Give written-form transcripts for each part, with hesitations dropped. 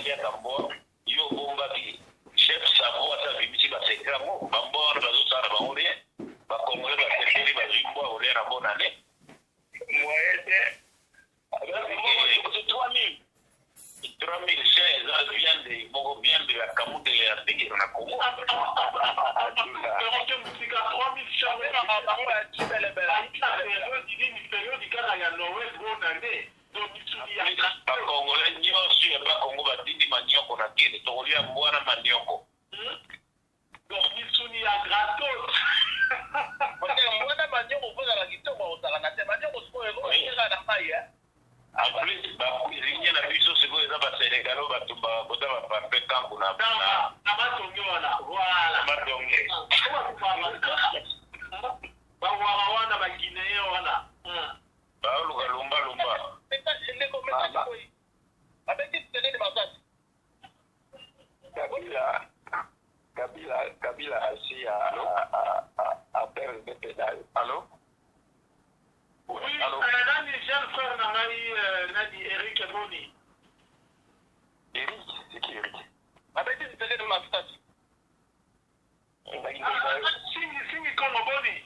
Alia Tambo, Yo Bombaki, chef Savo, Bimisi Basekamo, Bambo, Bazosara Baoulé, Bakongo, Bakeli, Bazimbo, Olé, Rabon année. Ouais, c'est 3000. 3016 vient de la Camus de l'Artigue, on a comment Kabila assis à perdre des pédales. Allô? Oui, allô? Jeune frère Nadi, Eric Boni. Eric? C'est qui Eric? Avec qui c'était de ma station? Singi comme Boni.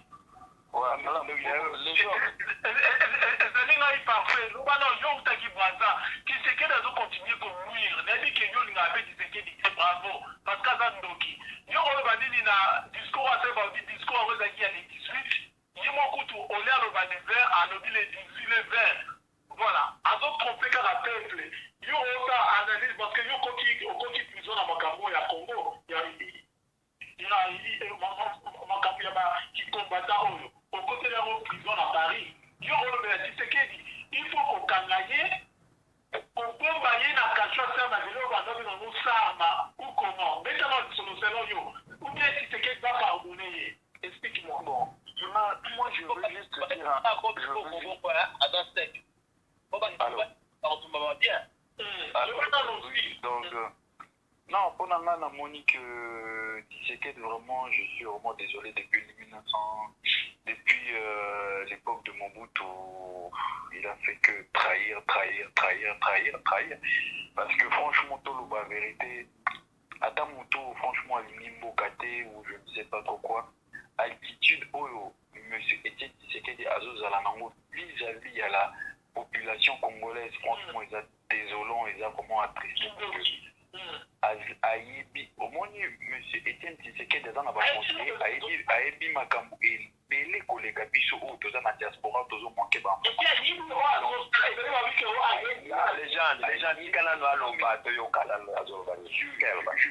Ouais, non, mais les gens. C'est là, il parfait. Nous, non, je qui voit ça. Qui c'est qu'elle a continué pour mourir. N'est-ce que nous, n'a pas dit que bravo. Parce que ça, Ndoki. Nous, on va dire, na discours à ce moment, discours à vous, qui a les 18. Nous, mon couteau, on est à le vert, à nos les 18 verts. Voilà. À d'autres trompés qu'à la peuple. Nous, on a analyse parce que nous, quand ils prison à Makambo et à Congo, il y a qui combattant au côté de la prison à Paris. Il faut qu'on cangaye, qu'on combaye dans la cachette, ou comment. Maintenant, nous sommes ou bien si c'est quelqu'un va pardonner. Explique-moi. Bon, moi je veux juste te dire. Donc, non, pendant la Monique, Tshisekedi, vraiment, je suis vraiment désolé depuis 1900, depuis l'époque de Mobutu, il a fait que trahir. Parce que franchement, tout la vérité, Adam Moutou, franchement, Limimbo Kate, ou je ne sais pas trop quoi, altitude, monsieur Etienne Tshisekedi, Azozalanango, vis-à-vis à la population congolaise, franchement, ils sont désolants, ils ont vraiment attristé. Ayebi, au moins, monsieur Etienne Tshisekedi, dans la conseiller, Ayebi Makambu, et Belé, collègue, Bisso, dans la diaspora, tous ont manqué.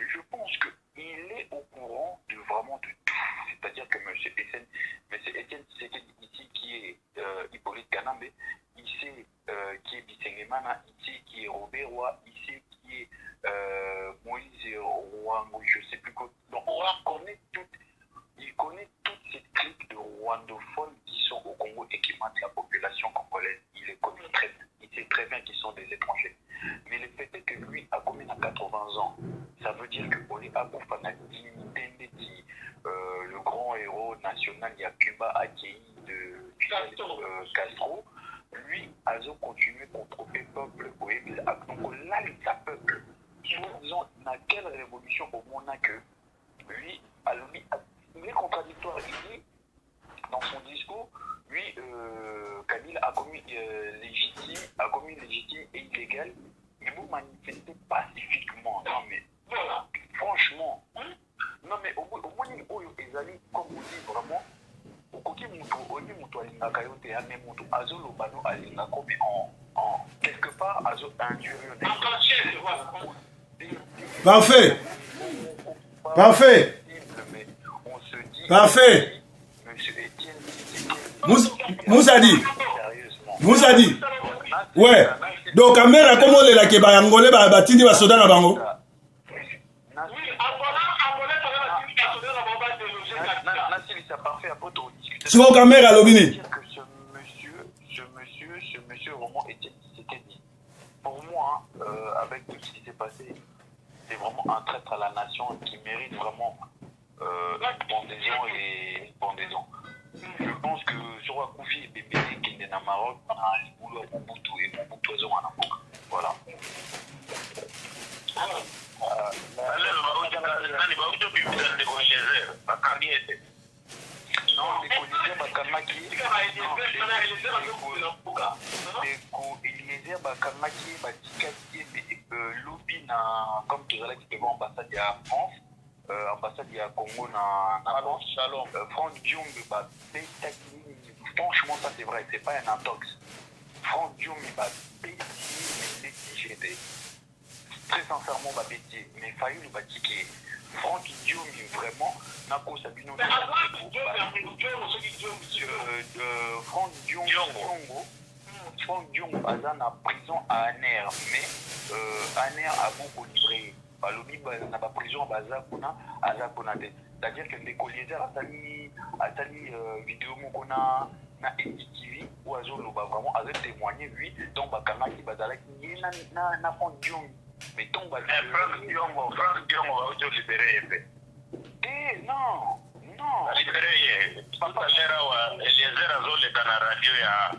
Je pense qu'il est au courant de vraiment de tout. C'est-à-dire que monsieur Etienne Tshisekedi, ici, qui est Hippolyte Kanambe, ici, qui est Bisengemana, ici, qui est Robert Roy, ici, qui est Moïse Rwango, je ne sais plus quoi. Donc, il connaît toutes ces cliques de rwandophones qui sont au Congo et qui mentent la population congolaise. Il les connaît très bien. Il sait très bien qu'ils sont des étrangers. Mais le fait est que lui a combien à 80 ans. Ça veut dire que Oli Aboufana, le grand héros national, il y a Cuba accueilli de Castro, lui a continué contre le peuple. Donc là, il a peuple. Disons, dans quelle révolution au monde que lui, il est contradictoire. Il dit, dans son discours, lui, Kabila a commis légitime et illégal. Il vous manifester pacifiquement. Non, mais franchement, non, mais au moins, ils allaient, comme on dit vraiment, quelque part, parfait. Moussa dit. Ouais. Donc, Amera, comment on est là, qui est Angolais, Batindi, va soda na bango. Si vous avez à l'obéni. Ce monsieur vraiment était dit. Pour moi, avec tout ce qui s'est passé, c'est vraiment un traître à la nation qui mérite vraiment pendaison et pendaison. Je pense que sur Akoufi et Bébé qui est dans Maroc, on a un boulot à Mobutu et Mobutu à Zamanamouk. Voilà. bakangaki batikaki lobby na comme tozalaki devant ambassade ya France ambassade ya Congo na Shalom. Franck Diombe babetaki franchement ça c'est vrai, c'est pas un intox. Franck Diombe babeti mais négligé très sincèrement babeti mais failli nous batiki Franck Diombe vraiment nako sabino Franck Diombe Franck Diombe aza na prison à Aner mais Aner a beaucoup livré balobi na ba prison baza kuna aza kuna te c'est-à-dire que ndeko Eliezer atali vidéo moko na NTV où azoloba vraiment aza témoigner lui donc bakangaki bazalaki ye na Franck Diombe mais donc Franck Diombe va libérer non libérer papa lera wa Eliezer azoleka na radio ya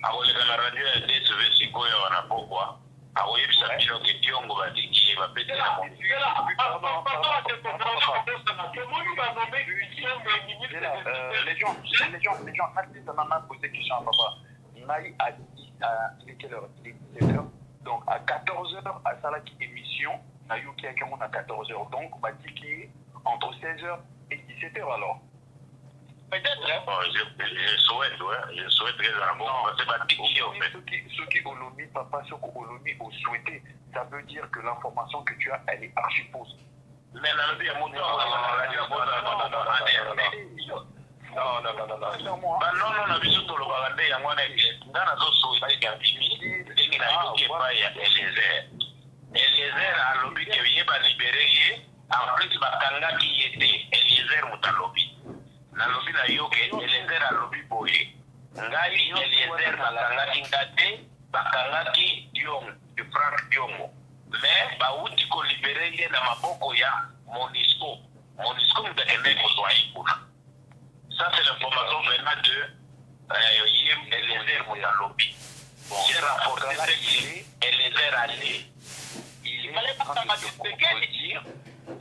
akoleka na radio ya DSV sikoyo wanapokwa akoyebisa bino ke Diongo badiki bapeti na les gens m'ont posé question à papa. Naï a dit il est quelle heure? Il est 17h. Donc à 14h à Salaki émission, Naïouki a à 14h. Donc on m'a dit qu'il est entre 16h et 17h alors. Peut-être. Bon, je souhaite raisonnablement. C'est pas piqué en fait. Ceux qui ont l'OMI, papa, ceux qui ont l'OMI ont souhaité, ça veut dire que l'information que tu as, elle est archi fausse. Mais la vie est montée en radio. Non, na biso tolobaka nde yango wana nga nazosouhaite kabimi ndenge nayoki epai ya Eliezer alobi ke ye balibere ye en plus bakangaki ye te Eliezer moto alobi nalobi na yo ke Eliezer alobi boye ngai Eliezer bakangaki nga te bakangaki Franck Diombe mais bauti kolibere ye na maboko ya Monisco mutakende kozwai kuna. Ça, c'est l'information venant de Yem Eliezer Moutalobi. J'ai rapporté Eliezer allé. Il est en train de se contredire.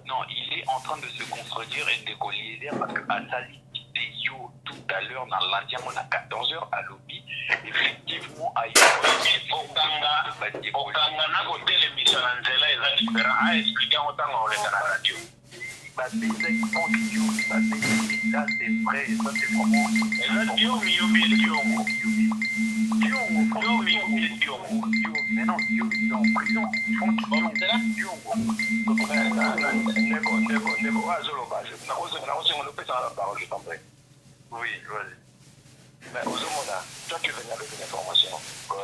Non, il est en train de se contredire et de collider parce que Asali Deyo tout à l'heure dans l'Indien, on a 14h à lobby. Effectivement, à Okanga na côté l'émission Angela eza différent a expliquer autant on les dans la radio. Ça c'est vrai, ça c'est vraiment. Mais non, il est en prison. Oui, vas-y. Mais aux hommes, toi tu venais avec une information que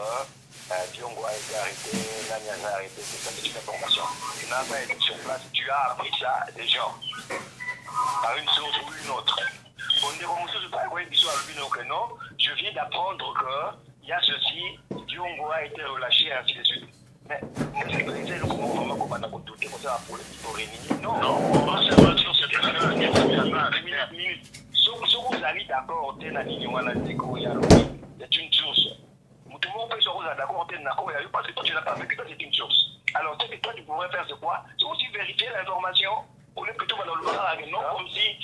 Diongo a été arrêté, Nani a été arrêté, c'est une information. Tu n'as pas été sur place, tu as appris ça des gens, par une source ou une autre. Non, je viens d'apprendre qu'il y a ceci, Diongo a été relâché, ainsi de suite. Mais est-ce que c'est le moment vraiment qu'on va douter comme ça pour le réunir? Non, on va savoir sur cette minute. Si vous allez d'accord, c'est une source. Tout le monde peut se reposer d'accord, parce que toi tu n'as pas vécu, c'est une source. Alors, ce que toi tu pourrais faire, c'est quoi? C'est aussi vérifier l'information. On est plutôt dans le bar, non comme si,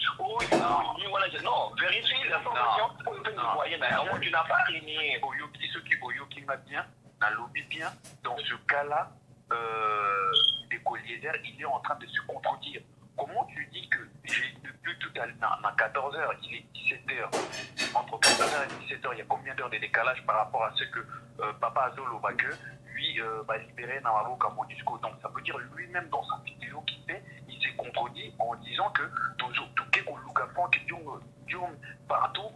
non, vérifie l'information. Non, tu n'as pas régné. Ceux qui Oyoki m'a bien, n'a lobby bien, dans ce cas-là, Ndeko Eliezer, il est en train de se contredire. Comment tu dis que depuis tout à l'heure, à 14h, il est 17h, entre 14h et 17h, il y a combien d'heures de décalage par rapport à ce que Papa Azolo va que lui va libérer Namavoka Monisco. Donc ça veut dire lui-même dans sa vidéo qu'il fait, il s'est contredit en disant que tout ce qu'on loue à qui dit partout,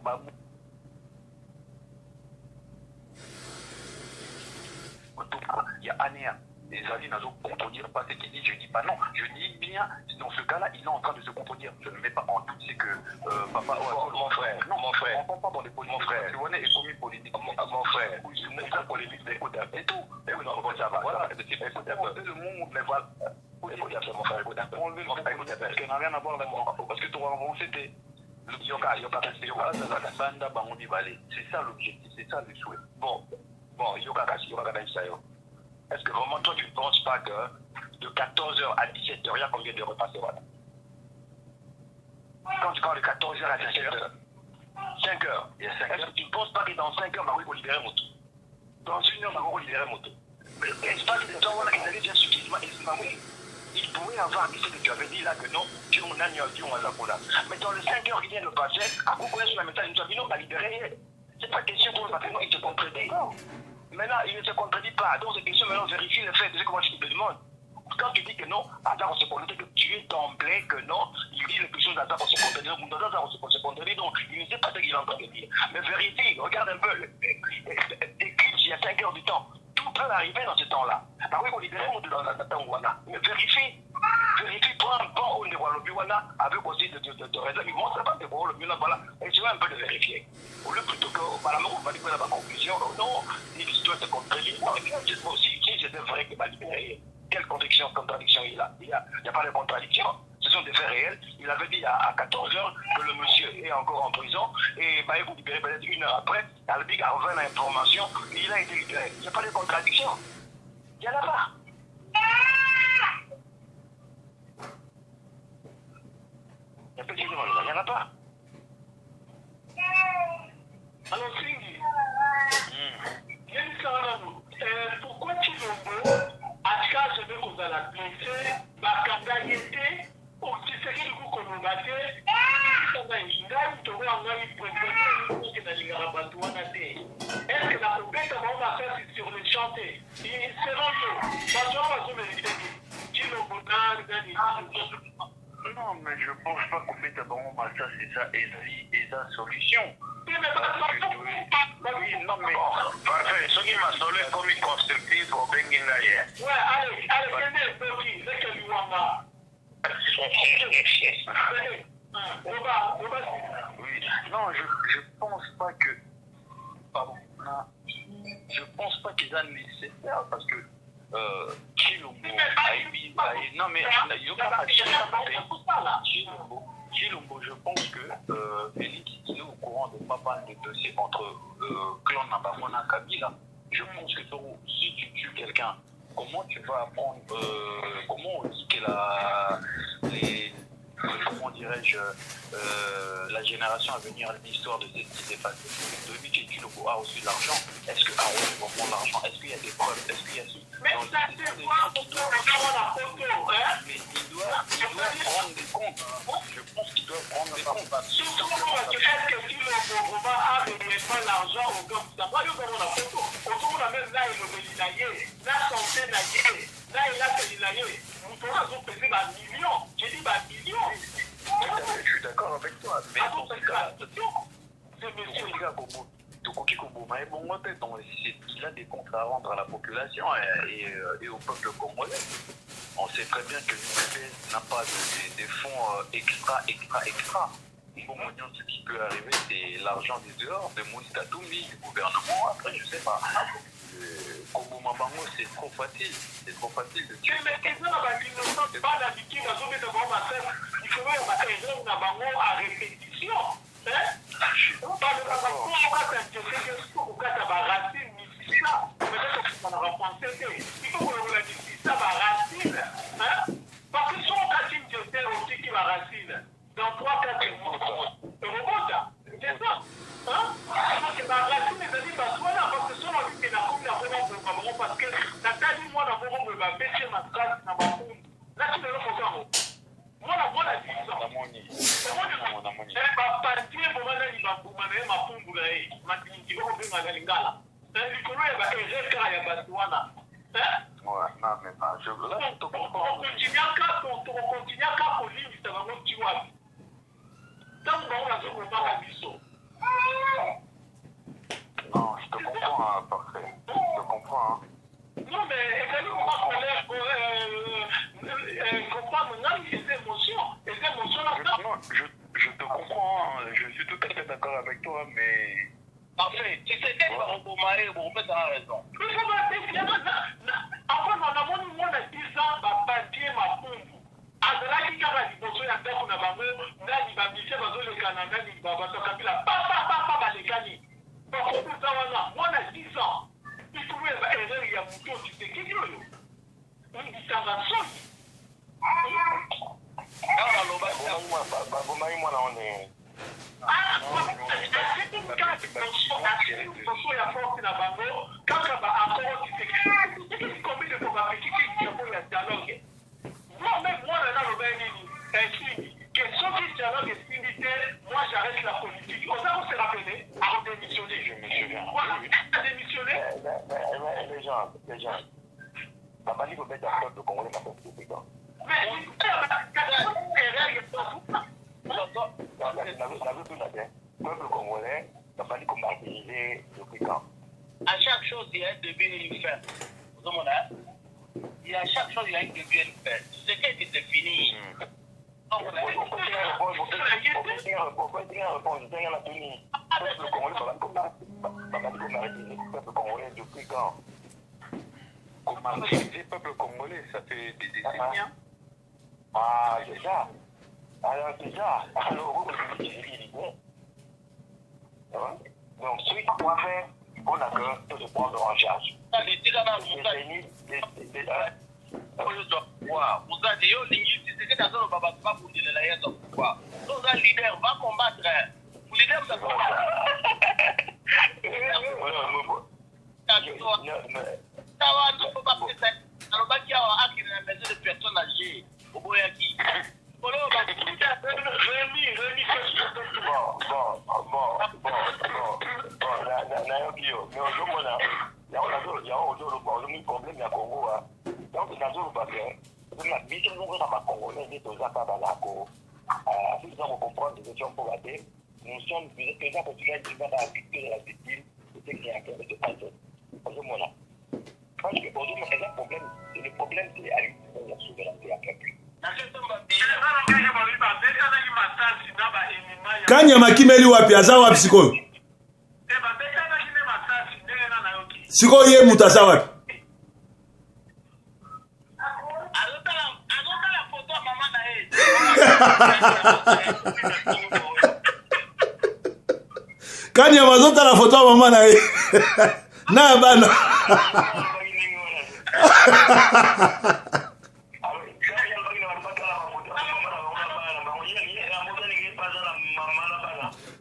il y a Anéa. Les amis n'ont contredire pas ce qu'il dit, je dis pas non. Je dis bien, dans ce cas-là, il est en train de se contredire. Je ne mets pas en doute, c'est que papa... mon frère, non, mon frère. On ne pas dans les politiques. Mon frère. Tu vois, les commis politiques. Mon frère. C'est pas politique, c'est écoute et tout. Et oui, non, ça va. Voilà, c'est le monde, mais voilà. Écoute mon frère, écoute un peu. Parce que n'a rien à voir là-dedans. Parce que toi, avant, c'était... C'est ça l'objectif, c'est ça le souhait. Bon, Yoka Sayo. Est-ce que vraiment toi tu ne penses pas que de 14h à 17h, il y a combien de repas c'est voilà? Quand tu parles de 14h à 17h, 5h. Est-ce que tu ne penses pas que dans 5h, Maroc va libérer Moto? Dans 1 heure, Maroc va libérer Moto. si le temps, il allait déjà suffisamment estimé. Il pouvait avoir dit ce que tu avais dit là, que non, tu m'en as dit, on va là. Mais dans les 5 heures qui viennent de passer, à quoi sur la méthode, nous avons libéré. C'est pas question pour le patron, il se contredit. Maintenant, il ne se contredit pas. Donc, c'est question maintenant, vérifie le fait. C'est comment je te demande. Quand tu dis que non, Adam se contredit, que tu es d'emblée que non, il dit quelque chose d'Adam se contredit, donc se contredit, donc il ne sait pas ce qu'il est en train de dire. Mais vérifie, regarde un peu, éclipse, il y a 5 heures du temps. Tout peut arriver dans ce temps-là. Par contre, on libère dans la temps mais vérifie, prends un bon au niveau de l'Obiwana, avec aussi de raisons. Ils vont savoir de voir le mieux, voilà. Et tu vas un peu de vérifier. Au lieu plutôt que, par la on va dire la conclusion, non, l'histoire se contredit. Non, aussi, si c'était vrai qu'il va libérer. Quelle contradiction il a? Il n'y a pas de contradiction. Ce sont des faits réels. Il avait dit à 14 heures que le monsieur est encore en prison et il vous libéré peut-être 1 heure après. Albic a revenu l'information. Il a été libéré. Il n'y a pas de contradiction. Il n'y en a pas. Il n'y en a pas. Alors, Singi, pourquoi tu veux Aska, je vais vous la blesser, Bakanda Yete, pour que ce qu'il vous combat, est-ce que la poubelle va faire sur le chantier? Il non, mais je ne pense pas qu'on fait d'abord ça, c'est ça, et sa solution. Oui, non, mais parfait, ce qui m'a sauvé comme constructif au Benguingaye. Ouais, allez, venez, petit, c'est que lui Oui, non, je pense pas que. Pardon, non, je pense pas qu'ils aient nécessaire parce que. Chilombo, non mais Chilombo, je pense que Félix est au courant de pas mal de dossiers entre clan Nabamona et Kabila. Je pense que si tu tues quelqu'un, comment tu vas apprendre, comment on dit que comment dirais-je, la génération à venir, l'histoire de cette qui s'est passée. Depuis que Chilombo a reçu de l'argent, est-ce que Aaron va prendre l'argent? Est-ce qu'il y a des preuves? Est-ce qu'il y a mais ça c'est quoi pour la photo, hein? Mais il doit prendre des comptes. Je pense qu'il doit prendre des comptes. Surtout parce que est-ce que si le gouvernement a réellement l'argent au comme ça, moi je veux la photo. Autour de la même là, il le la santé là, il a fait l'inaillé. Nous pourrons peser par millions. J'ai dit par millions. Je suis d'accord avec toi. Mais c'est monsieur. Donc, il a des comptes à rendre à la population et au peuple congolais. On sait très bien que l'UPP n'a pas de fonds extra. Ce qui peut arriver, c'est l'argent des dehors, de Moïse Katumbi, du gouvernement. Après, je sais pas. Kobo Mabango, c'est trop facile. C'est trop facile de tuer. Mais ils n'ont pas l'habitude de faire de bonnes affaires. Il faut même avoir un Mabango à répétition. Parce que son racine, je sais aussi qui va racine. Dans 3-4 mois, c'est ça. Parce que la racine est venue parce que son racine est vraiment parce que la taille, moi, d'abord, on va baisser ma trace dans ma poule. Là, tu ne le fais pas. Moi, la dis ça. Partir pour aller à ma poule, ma clinique, on va aller à Lingala. C'est le colloque, il y a un Batuana. Ouais, non, mais pas. Je veux là, on continue à faire pour lui, ça va nous tuer. Tant qu'on a ce qu'on va à Bissot. Non, je te comprends, parfait. Je te comprends. Non, mais également, comprendre maintenant les émotions. Les émotions, là. Non, je te comprends. Je suis tout à fait d'accord avec toi, mais. Parfait. Si c'était pas Robomaé, vous remettez à raison. Mais ça va être. Après, on a mon 10 ans, ma papier, ma pompe. Azalaki kaka liboso ya ndako na bango ndani bamisie bazoleka na ndani bazokabila papa balekani bakokuta wana mwana 10 ans ituwe erreur ya moto otisekeki oyo ndisanga soni babomaki mwana one liboso ya force na bango kaka baakoro otisekeki combien de les gens. Babali veut mettre un peuple congolais dans son président. Le peuple congolais, Babali comme martyrisé depuis quand? À chaque chose, il y a un début et une fin. Vous comprenez? Il y a chaque chose, il y a un début et une fin. Ce qui est fini. Depuis quand? Comment martyriser le peuple congolais, ça fait des décennies. Ah, déjà. Alors, déjà. Alors, donc, ce qu'on va faire, on a que de se prendre en charge. Leader va combattre. Leader va combattre. Nous sommes déjà populaires qui vont dans la victoire de la victime, c'est ce qui est en train de se passer. Parce que aujourd'hui, le problème, c'est à lui de la souveraineté à quelqu'un. Kanya makimeli wapi aza wapi sikoyo? Sikoyo ye mutu aza wapi? Kanya mazota la photo ya mama na ye. Na bana.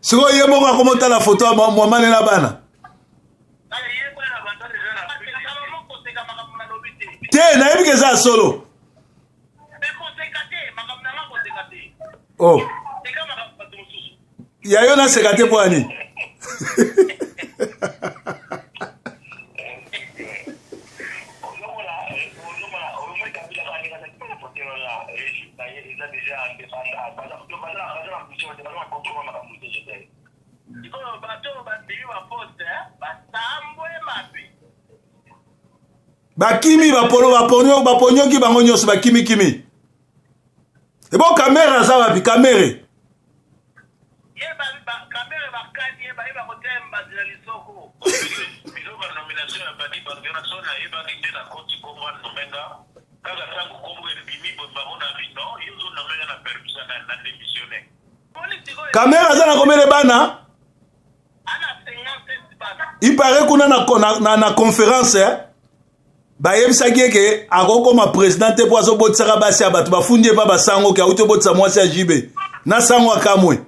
Siko ye moko akomota la photo ya mama na bana. Te na yebi keza solo. Oh. Yayo na sekate pwani. Bakimi baponyo ki bango nyonso bakimi kimi. Ebo kamera za wapi kamera? Kamera za na komele bana? Il paraît qu'on a na conférence ba yebisaki ke akoko ma président te poazo botsaka basi ya bato bafundi pa basango ke auto botsa mwasi ya jibe na sango akamwe.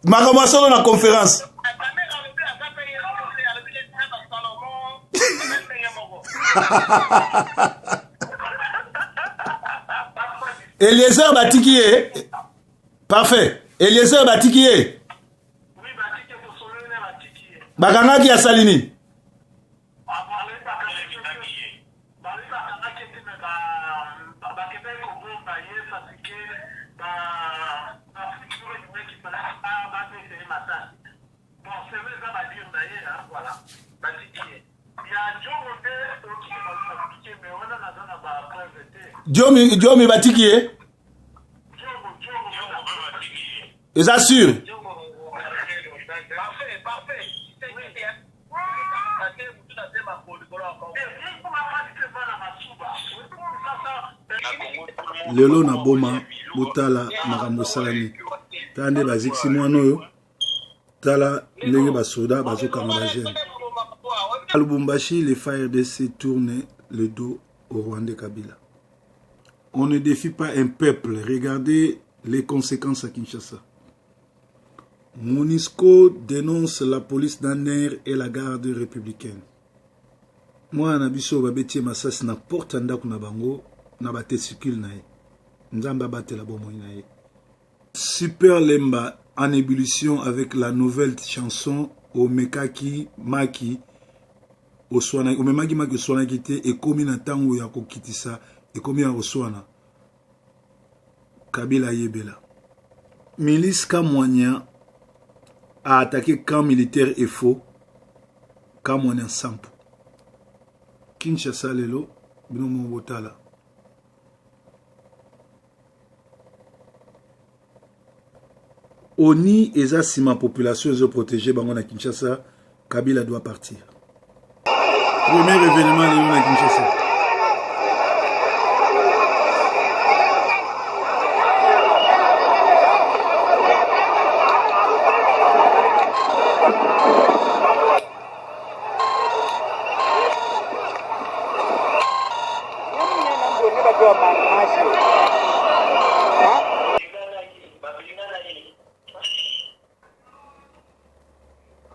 Makamwa solo na conférence. Eliezer batiki ye. Parfait. Eliezer batiki ye. Bakangaki ya salini. Diomi batiki ye. Ils assurent. Lelo na boma botala makambo salami tande baziksi mwana oyo tala ndenge basoda bazokanga bajene. À Lubumbashi, les FARDC tournent le dos au Rwandais Kabila. On ne défie pas un peuple. Regardez les conséquences à Kinshasa. MONUSCO dénonce la police d'Aner et la garde républicaine. Moi, nabiso babeti masas na porte ndaku na bango na ba testicule na ye. Nzamba batela bomo na ye. Super Lemba en ébullition avec la nouvelle chanson Omekaki Maki Oswana Omemaki Maki Oswana kité et comme na tango ya kokitisa et comme ya Oswana Kabila Yebela. Milice Kamwanya a attaqué camp militaire et faux Kamwanya Sampo. Kinshasa lelo binomo botala. Oni eza sima population est protégée bango na Kinshasa, Kabila doit partir. Premier événement na Kinshasa.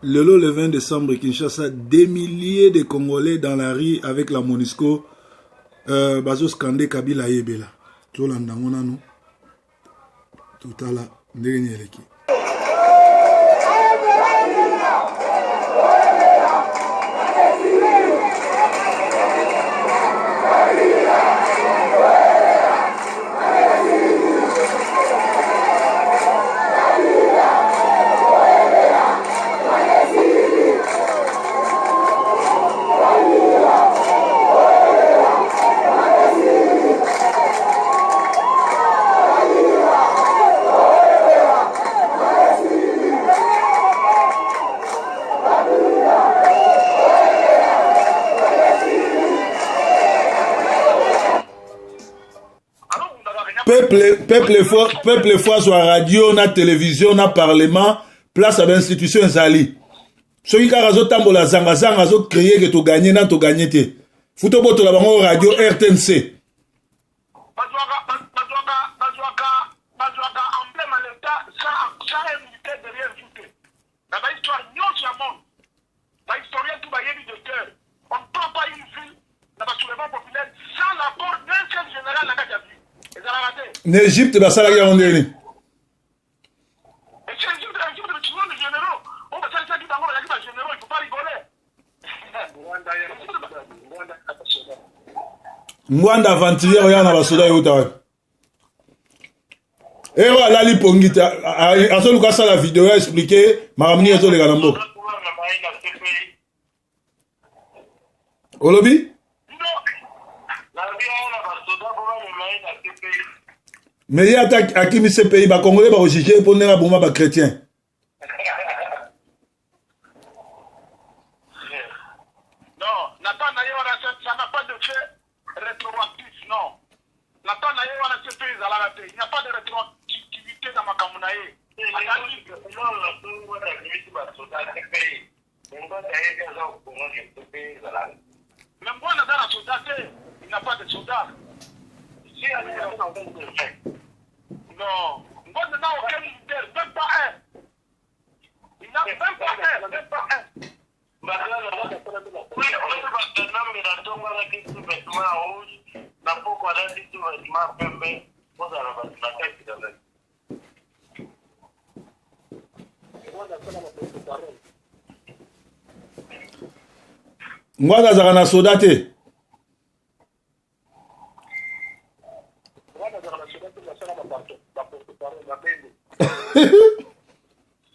Le 20 décembre, Kinshasa, des milliers de Congolais dans la rue avec la MONUSCO. Bazo scandé Kabila Yebela. Tout l'andangona nous. Tout à l'heure, ndenge. Peuple fois sur la radio, na télévision, na parlement, place à l'institution Zali. Ceux qui ont tambola zanga zanga zo créé que tu gagnes na tu gagnes te. Fouto boto la bango radio RTNC. N'Égypte va ça la guerre en dernier. Mwanda avant-hier ya na basoda yota. Et voilà li pongita azo luka ça la vidéo a expliqué maramni azo le galambo. Olobi? Mais il y a à qui ce pays, les Congolais vont juger pour les Bouma chrétiens. Non, Nathan ça n'a pas de fait rétroactif, non. Nathan ce pays, il n'y a pas de rétroactivité dans ma Kamunaye. Mais moi, dans la soldate, il n'y a pas de soldats. Si, il y a des fait. Non, moi je n'ai aucun militaire, même pas un. Il n'a même pas un, même pas un. Ngwanda zaka na soda te.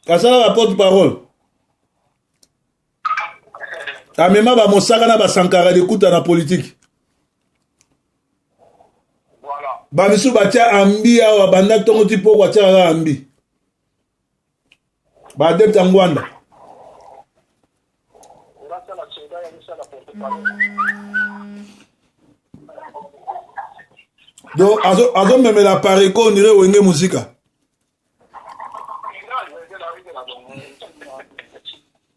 Kasala la porte-parole. Amema ba mosaka na ba sankara de kuta na politique. Voilà. Ba misu batia ambi awa banda tongo tipo kwa tia ambi. Ba adepte Ngwanda. Donc azo meme la pareko on dirait wenge musika.